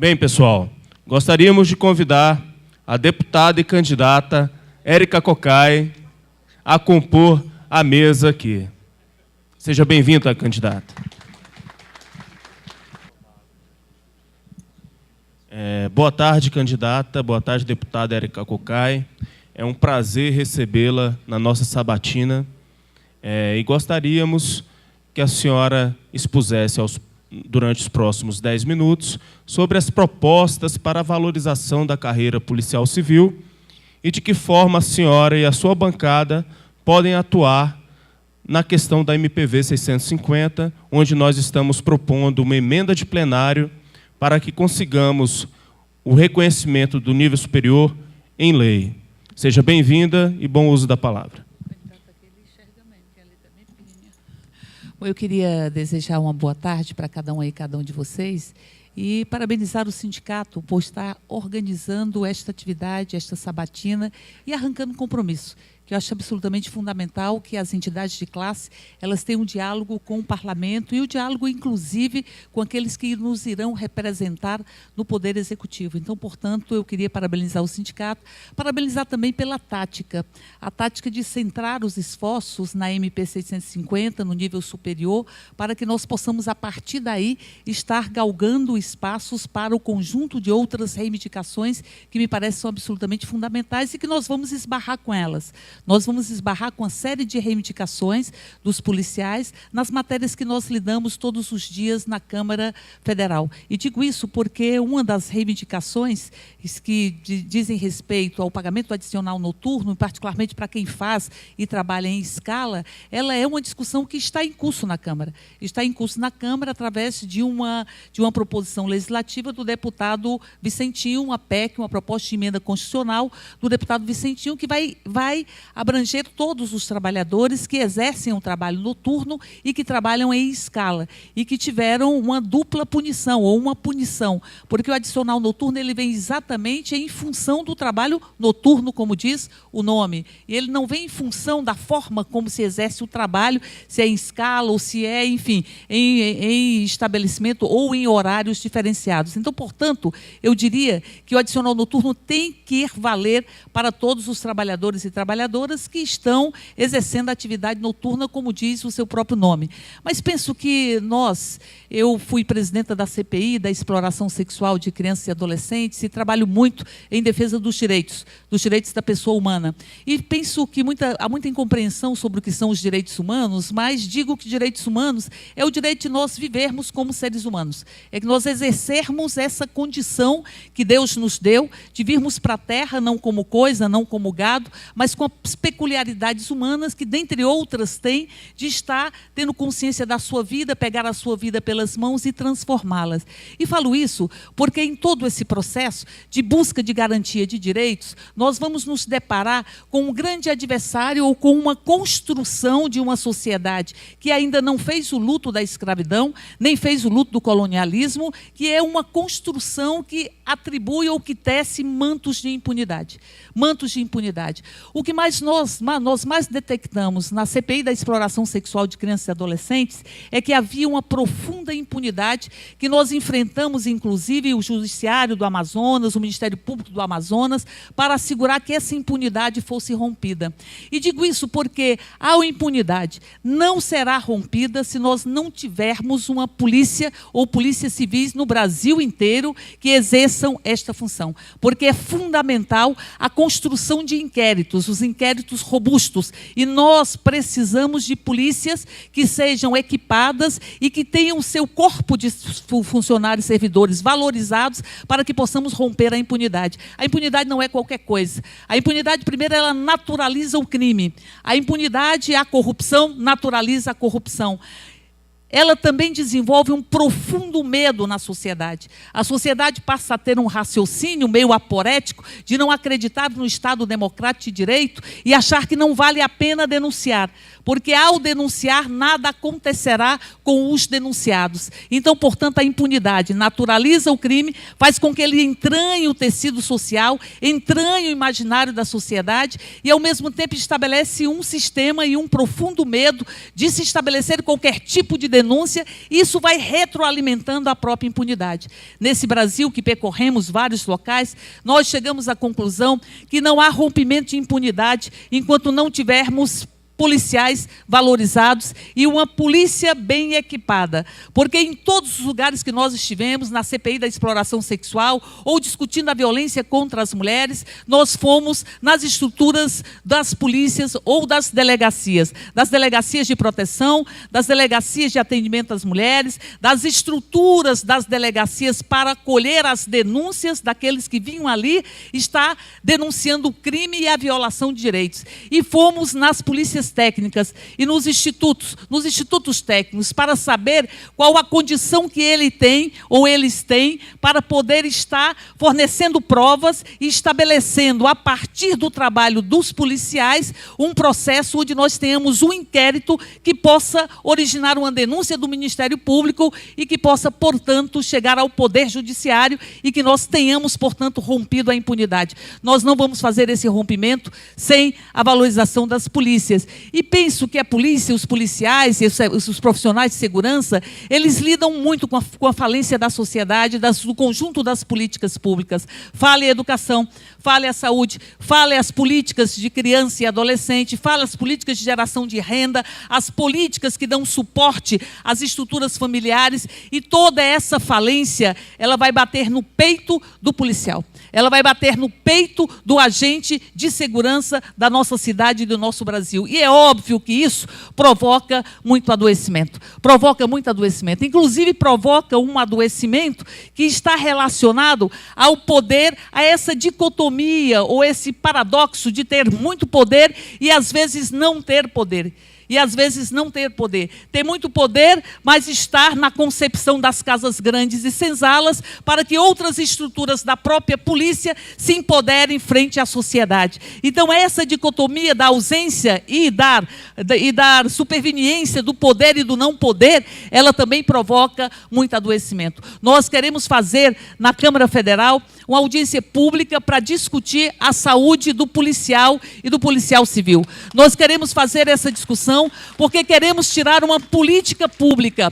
Bem, pessoal, gostaríamos de convidar a deputada e candidata Érica Cocai a compor a mesa aqui. Seja bem-vinda, candidata. Boa tarde, candidata. Boa tarde, deputada Érica Cocai. É um prazer recebê-la na nossa sabatina e gostaríamos que a senhora expusesse durante os próximos 10 minutos sobre as propostas para a valorização da carreira policial civil e de que forma a senhora e a sua bancada podem atuar na questão da MPV 650, onde nós estamos propondo uma emenda de plenário para que consigamos o reconhecimento do nível superior em lei. Seja bem-vinda e bom uso da palavra. Eu queria desejar uma boa tarde para cada um de vocês e parabenizar o sindicato por estar organizando esta atividade, esta sabatina e arrancando um compromisso, que eu acho absolutamente fundamental que as entidades de classe elas tenham um diálogo com o parlamento e o diálogo, inclusive, com aqueles que nos irão representar no Poder Executivo. Então, portanto, eu queria parabenizar o sindicato, parabenizar também pela tática, a tática de centrar os esforços na MP 650, no nível superior, para que nós possamos, a partir daí, estar galgando espaços para o conjunto de outras reivindicações que me parecem absolutamente fundamentais e que nós vamos esbarrar com elas. Nós vamos esbarrar com uma série de reivindicações dos policiais nas matérias que nós lidamos todos os dias na Câmara Federal. E digo isso porque uma das reivindicações que dizem respeito ao pagamento adicional noturno, particularmente para quem faz e trabalha em escala, ela é uma discussão que está em curso na Câmara. Está em curso na Câmara através de uma proposição legislativa do deputado Vicentinho, uma PEC, uma proposta de emenda constitucional do deputado Vicentinho, que vai abranger todos os trabalhadores que exercem um trabalho noturno e que trabalham em escala e que tiveram uma dupla punição ou uma punição, porque o adicional noturno ele vem exatamente em função do trabalho noturno, como diz o nome, e ele não vem em função da forma como se exerce o trabalho, se é em escala ou se é, enfim, em estabelecimento ou em horários diferenciados. Então, portanto, eu diria que o adicional noturno tem que valer para todos os trabalhadores e trabalhadoras que estão exercendo a atividade noturna, como diz o seu próprio nome. Mas penso que eu fui presidenta da CPI, da exploração sexual de crianças e adolescentes, e trabalho muito em defesa dos direitos da pessoa humana. E penso que há muita incompreensão sobre o que são os direitos humanos, mas digo que direitos humanos é o direito de nós vivermos como seres humanos. É que nós exercermos essa condição que Deus nos deu, de virmos para a Terra, não como coisa, não como gado, mas com as peculiaridades humanas que, dentre outras, tem de estar tendo consciência da sua vida, pegar a sua vida pelas mãos e transformá-las. E falo isso porque em todo esse processo de busca de garantia de direitos, nós vamos nos deparar com um grande adversário ou com uma construção de uma sociedade que ainda não fez o luto da escravidão, nem fez o luto do colonialismo, que é uma construção que atribui ou que tece mantos de impunidade. Mantos de impunidade. O que nós mais detectamos na CPI da exploração sexual de crianças e adolescentes é que havia uma profunda impunidade que nós enfrentamos, inclusive, o Judiciário do Amazonas, o Ministério Público do Amazonas, para assegurar que essa impunidade fosse rompida. E digo isso porque a impunidade não será rompida se nós não tivermos uma polícia ou polícias civis no Brasil inteiro que exerçam esta função. Porque é fundamental a construção de inquéritos, os inquéritos robustos. E nós precisamos de polícias que sejam equipadas e que tenham o seu corpo de funcionários e servidores valorizados para que possamos romper a impunidade. A impunidade não é qualquer coisa. A impunidade, primeiro, ela naturaliza o crime. A impunidade, a corrupção, naturaliza a corrupção. Ela também desenvolve um profundo medo na sociedade. A sociedade passa a ter um raciocínio meio aporético de não acreditar no Estado democrático de direito e achar que não vale a pena denunciar, porque ao denunciar nada acontecerá com os denunciados. Então, portanto, a impunidade naturaliza o crime, faz com que ele entranhe o tecido social, entranhe o imaginário da sociedade e, ao mesmo tempo, estabelece um sistema e um profundo medo de se estabelecer qualquer tipo de denúncia denúncia, e isso vai retroalimentando a própria impunidade. Nesse Brasil que percorremos vários locais, nós chegamos à conclusão que não há rompimento de impunidade enquanto não tivermos policiais valorizados e uma polícia bem equipada. Porque em todos os lugares que nós estivemos, na CPI da exploração sexual, ou discutindo a violência contra as mulheres, nós fomos nas estruturas das polícias ou das delegacias de proteção, das delegacias de atendimento às mulheres, das estruturas das delegacias para acolher as denúncias daqueles que vinham ali estar denunciando o crime e a violação de direitos. E fomos nas polícias técnicas e nos institutos técnicos, para saber qual a condição que ele tem ou eles têm para poder estar fornecendo provas e estabelecendo, a partir do trabalho dos policiais, um processo onde nós tenhamos um inquérito que possa originar uma denúncia do Ministério Público e que possa, portanto, chegar ao Poder Judiciário e que nós tenhamos, portanto, rompido a impunidade. Nós não vamos fazer esse rompimento sem a valorização das polícias. E penso que a polícia, os policiais, os profissionais de segurança, eles lidam muito com a falência da sociedade, do conjunto das políticas públicas. Fale a educação, fale a saúde, fale as políticas de criança e adolescente, fale as políticas de geração de renda, as políticas que dão suporte às estruturas familiares, e toda essa falência, ela vai bater no peito do policial. Ela vai bater no peito do agente de segurança da nossa cidade e do nosso Brasil. E é óbvio que isso provoca muito adoecimento. Provoca muito adoecimento. Inclusive, provoca um adoecimento que está relacionado ao poder, a essa dicotomia ou esse paradoxo de ter muito poder e, às vezes, não ter poder. Ter muito poder, mas estar na concepção das casas grandes e senzalas para que outras estruturas da própria polícia se empoderem frente à sociedade. Então, essa dicotomia da ausência e da superveniência do poder e do não poder, ela também provoca muito adoecimento. Nós queremos fazer, na Câmara Federal, uma audiência pública para discutir a saúde do policial e do policial civil. Nós queremos fazer essa discussão porque queremos tirar uma política pública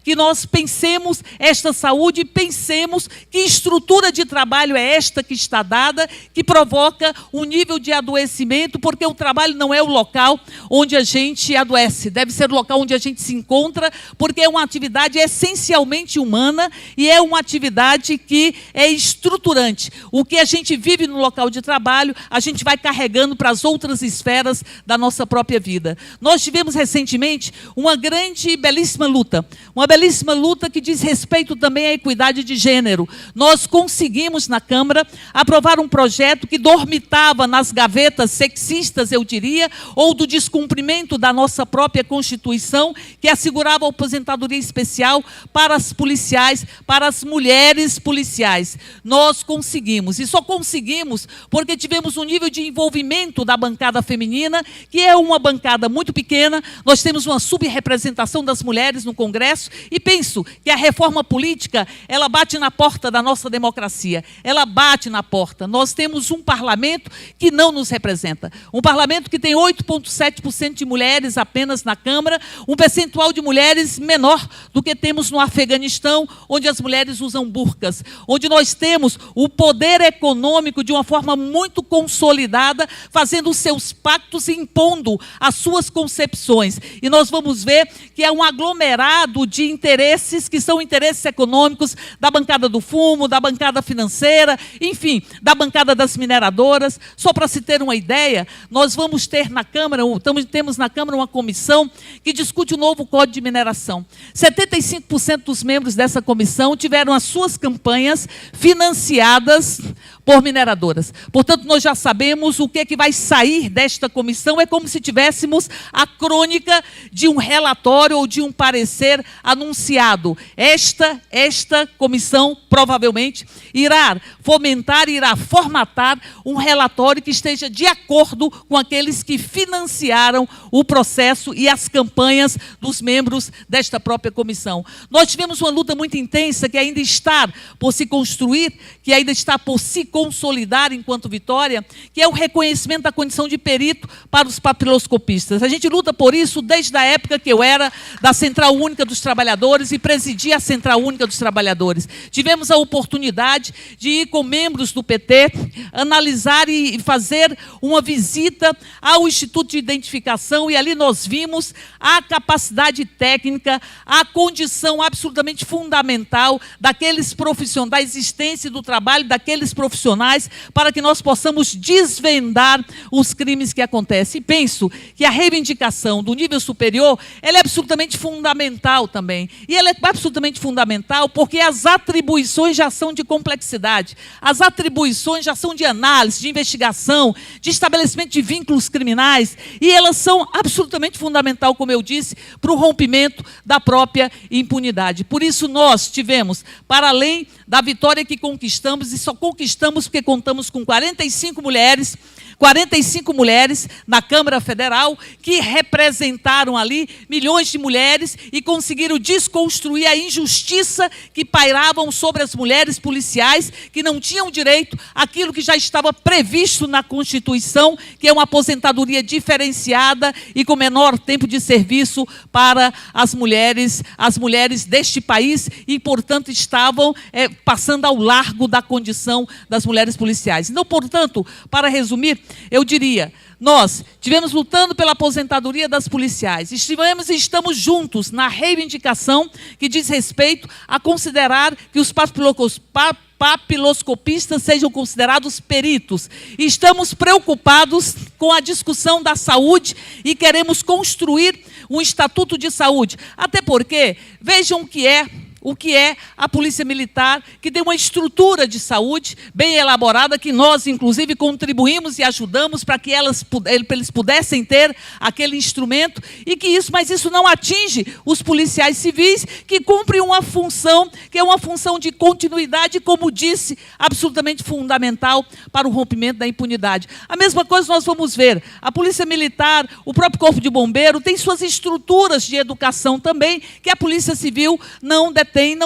que nós pensemos esta saúde e pensemos que estrutura de trabalho é esta que está dada, que provoca um nível de adoecimento, porque o trabalho não é o local onde a gente adoece, deve ser o local onde a gente se encontra, porque é uma atividade essencialmente humana e é uma atividade que é estruturante. O que a gente vive no local de trabalho, a gente vai carregando para as outras esferas da nossa própria vida. Nós tivemos recentemente uma grande e belíssima luta que diz respeito também à equidade de gênero. Nós conseguimos na Câmara aprovar um projeto que dormitava nas gavetas sexistas, eu diria, ou do descumprimento da nossa própria Constituição, que assegurava a aposentadoria especial para as policiais, para as mulheres policiais. Nós conseguimos, e só conseguimos porque tivemos um nível de envolvimento da bancada feminina, que é uma bancada muito pequena. Nós temos uma subrepresentação das mulheres no Congresso e penso que a reforma política, ela bate na porta da nossa democracia, ela bate na porta. Nós temos um parlamento que não nos representa, um parlamento que tem 8,7% de mulheres apenas na Câmara, um percentual de mulheres menor do que temos no Afeganistão, onde as mulheres usam burcas, onde nós temos o poder econômico de uma forma muito consolidada, fazendo os seus pactos e impondo as suas concepções. E nós vamos ver que é um aglomerado de interesses, que são interesses econômicos da bancada do fumo, da bancada financeira, enfim, da bancada das mineradoras. Só para se ter uma ideia, nós vamos ter na Câmara, temos na Câmara uma comissão que discute o novo Código de Mineração. 75% dos membros dessa comissão tiveram as suas campanhas financiadas por mineradoras. Portanto, nós já sabemos o que é que vai sair desta comissão. É como se tivéssemos a crônica de um relatório ou de um parecer anunciado. Esta comissão provavelmente irá fomentar, irá formatar um relatório que esteja de acordo com aqueles que financiaram o processo e as campanhas dos membros desta própria comissão. Nós tivemos uma luta muito intensa que ainda está por se construir, que ainda está por se consolidar enquanto vitória, que é o reconhecimento da condição de perito para papiloscopistas. A gente luta por isso desde a época que eu era da Central Única dos Trabalhadores e presidia a Central Única dos Trabalhadores. Tivemos a oportunidade de ir com membros do PT, analisar e fazer uma visita ao Instituto de Identificação, e ali nós vimos a capacidade técnica, a condição absolutamente fundamental daqueles profissionais, da existência do trabalho daqueles profissionais, para que nós possamos desvendar os crimes que acontecem. E penso que a reivindicação do nível superior, ela é absolutamente fundamental também. E ela é absolutamente fundamental porque as atribuições já são de complexidade, as atribuições já são de análise, de investigação, de estabelecimento de vínculos criminais, e elas são absolutamente fundamental, como eu disse, para o rompimento da própria impunidade. Por isso nós tivemos, para além da vitória que conquistamos, e só conquistamos porque contamos com 45 mulheres na Câmara Federal, que representaram ali milhões de mulheres e conseguiram desconstruir a injustiça que pairavam sobre as mulheres policiais, que não tinham direito àquilo que já estava previsto na Constituição, que é uma aposentadoria diferenciada e com menor tempo de serviço para as mulheres deste país, e, portanto, estavam passando ao largo da condição das mulheres policiais. Então, portanto, para resumir, eu diria, nós estivemos lutando pela aposentadoria das policiais, estivemos e estamos juntos na reivindicação que diz respeito a considerar que os papiloscopistas sejam considerados peritos. Estamos preocupados com a discussão da saúde e queremos construir um estatuto de saúde. Até porque, vejam o que é a Polícia Militar, que tem uma estrutura de saúde bem elaborada, que nós, inclusive, contribuímos e ajudamos para que eles pudessem ter aquele instrumento, mas isso não atinge os policiais civis, que cumprem uma função, que é uma função de continuidade, como disse, absolutamente fundamental para o rompimento da impunidade. A mesma coisa nós vamos ver. A Polícia Militar, o próprio Corpo de Bombeiro, tem suas estruturas de educação também, que a Polícia Civil não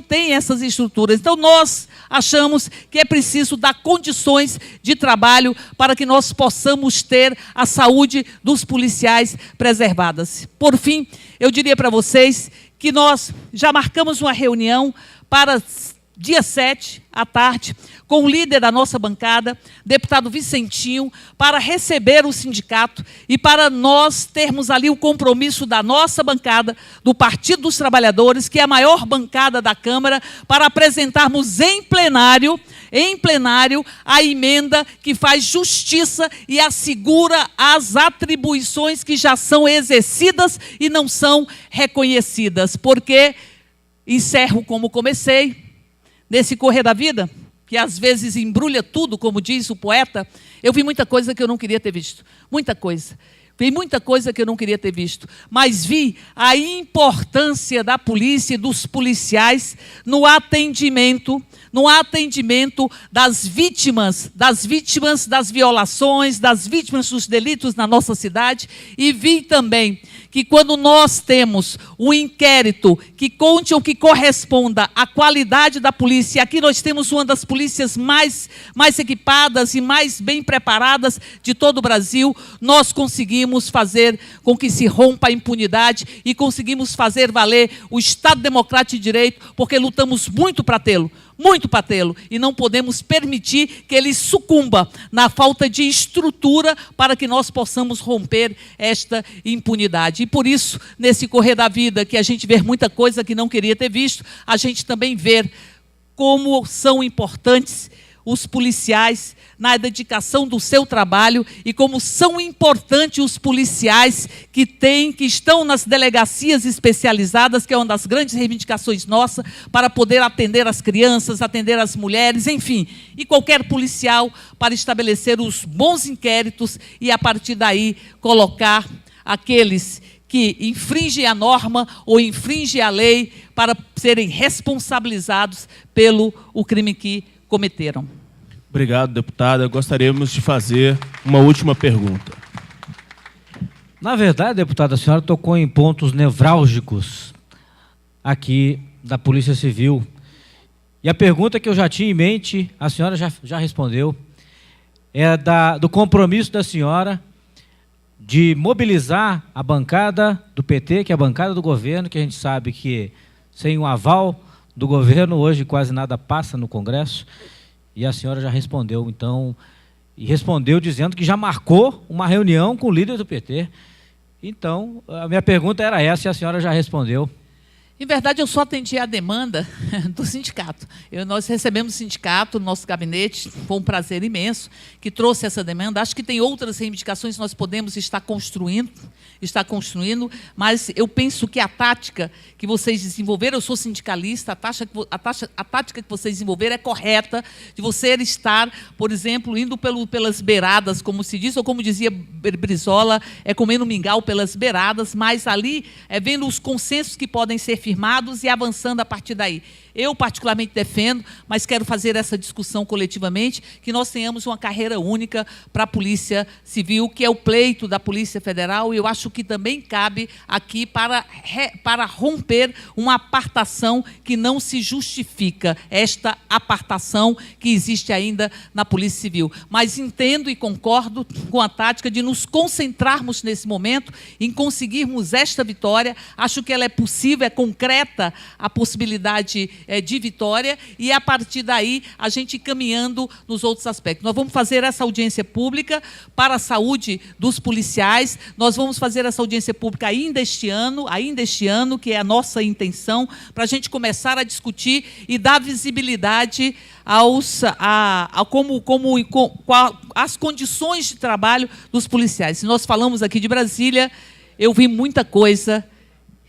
tem essas estruturas. Então, nós achamos que é preciso dar condições de trabalho para que nós possamos ter a saúde dos policiais preservadas. Por fim, eu diria para vocês que nós já marcamos uma reunião para dia 7, à tarde, com o líder da nossa bancada, deputado Vicentinho, para receber o sindicato e para nós termos ali o compromisso da nossa bancada, do Partido dos Trabalhadores, que é a maior bancada da Câmara, para apresentarmos em plenário a emenda que faz justiça e assegura as atribuições que já são exercidas e não são reconhecidas. Porque, encerro como comecei, nesse correr da vida, que às vezes embrulha tudo, como diz o poeta, eu vi muita coisa que eu não queria ter visto. Muita coisa. Vi muita coisa que eu não queria ter visto. Mas vi a importância da polícia e dos policiais no atendimento das vítimas das violações, das vítimas dos delitos na nossa cidade. E vi também que quando nós temos um inquérito que conte ou que corresponda à qualidade da polícia, e aqui nós temos uma das polícias mais equipadas e mais bem preparadas de todo o Brasil, nós conseguimos fazer com que se rompa a impunidade e conseguimos fazer valer o Estado Democrático de Direito, porque lutamos muito para tê-lo, e não podemos permitir que ele sucumba na falta de estrutura para que nós possamos romper esta impunidade. E por isso, nesse correr da vida, que a gente vê muita coisa que não queria ter visto, a gente também vê como são importantes os policiais na dedicação do seu trabalho e como são importantes os policiais que estão nas delegacias especializadas, que é uma das grandes reivindicações nossa, para poder atender as crianças, atender as mulheres, enfim, e qualquer policial para estabelecer os bons inquéritos e, a partir daí, colocar aqueles que infringem a norma ou infringem a lei para serem responsabilizados pelo crime que cometeram. Obrigado, deputada. Gostaríamos de fazer uma última pergunta. Na verdade, deputada, a senhora tocou em pontos nevrálgicos aqui da Polícia Civil. E a pergunta que eu já tinha em mente, a senhora já respondeu, é do compromisso da senhora de mobilizar a bancada do PT, que é a bancada do governo, que a gente sabe que sem o aval do governo hoje quase nada passa no Congresso, e a senhora já respondeu, então, e respondeu dizendo que já marcou uma reunião com o líder do PT. Então, a minha pergunta era essa e a senhora já respondeu. Em verdade, eu só atendi a demanda do sindicato. Nós recebemos o sindicato no nosso gabinete, foi um prazer imenso, que trouxe essa demanda. Acho que tem outras reivindicações que nós podemos estar construindo, mas eu penso que a tática que vocês desenvolveram, eu sou sindicalista, a tática que vocês desenvolveram é correta, de você estar, por exemplo, indo pelas beiradas, como se diz, ou como dizia Brizola, comendo mingau pelas beiradas, mas ali vendo os consensos que podem ser firmados e avançando a partir daí. Eu, particularmente, defendo, mas quero fazer essa discussão coletivamente, que nós tenhamos uma carreira única para a Polícia Civil, que é o pleito da Polícia Federal, e eu acho que também cabe aqui para romper uma apartação que não se justifica, esta apartação que existe ainda na Polícia Civil. Mas entendo e concordo com a tática de nos concentrarmos nesse momento em conseguirmos esta vitória. Acho que ela é possível, é concreta a possibilidade de vitória, e a partir daí a gente caminhando nos outros aspectos. Nós vamos fazer essa audiência pública para a saúde dos policiais, nós vamos fazer essa audiência pública ainda este ano, que é a nossa intenção, para a gente começar a discutir e dar visibilidade às condições de trabalho dos policiais. Se nós falamos aqui de Brasília, eu vi muita coisa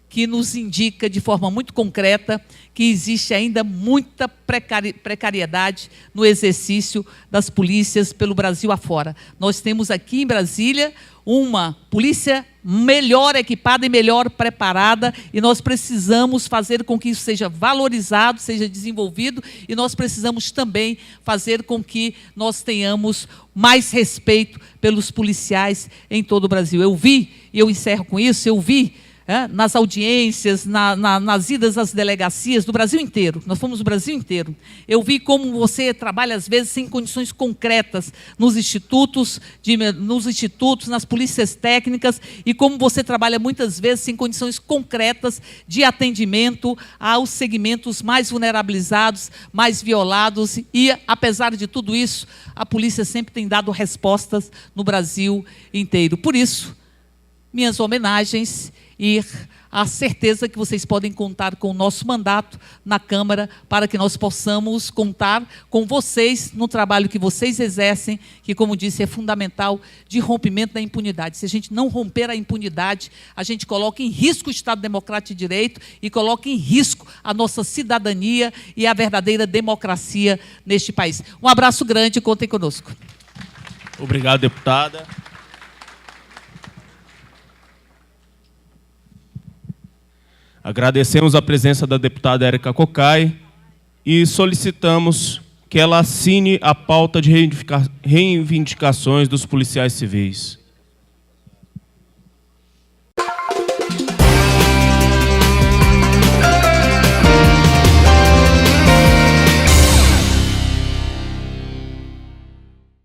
que nos indica de forma muito concreta que existe ainda muita precariedade no exercício das polícias pelo Brasil afora. Nós temos aqui em Brasília uma polícia melhor equipada e melhor preparada, e nós precisamos fazer com que isso seja valorizado, seja desenvolvido, e nós precisamos também fazer com que nós tenhamos mais respeito pelos policiais em todo o Brasil. Eu vi, e eu encerro com isso, nas audiências, nas idas às delegacias do Brasil inteiro, nós fomos no Brasil inteiro, eu vi como você trabalha, às vezes, sem condições concretas nos institutos, nas polícias técnicas, e como você trabalha, muitas vezes, sem condições concretas de atendimento aos segmentos mais vulnerabilizados, mais violados, e, apesar de tudo isso, a polícia sempre tem dado respostas no Brasil inteiro. Por isso, minhas homenagens e a certeza que vocês podem contar com o nosso mandato na Câmara para que nós possamos contar com vocês no trabalho que vocês exercem, que, como disse, é fundamental, de rompimento da impunidade. Se a gente não romper a impunidade, a gente coloca em risco o Estado Democrático de Direito e coloca em risco a nossa cidadania e a verdadeira democracia neste país. Um abraço grande e contem conosco. Obrigado, deputada. Agradecemos a presença da deputada Érica Cocai e solicitamos que ela assine a pauta de reivindicações dos policiais civis.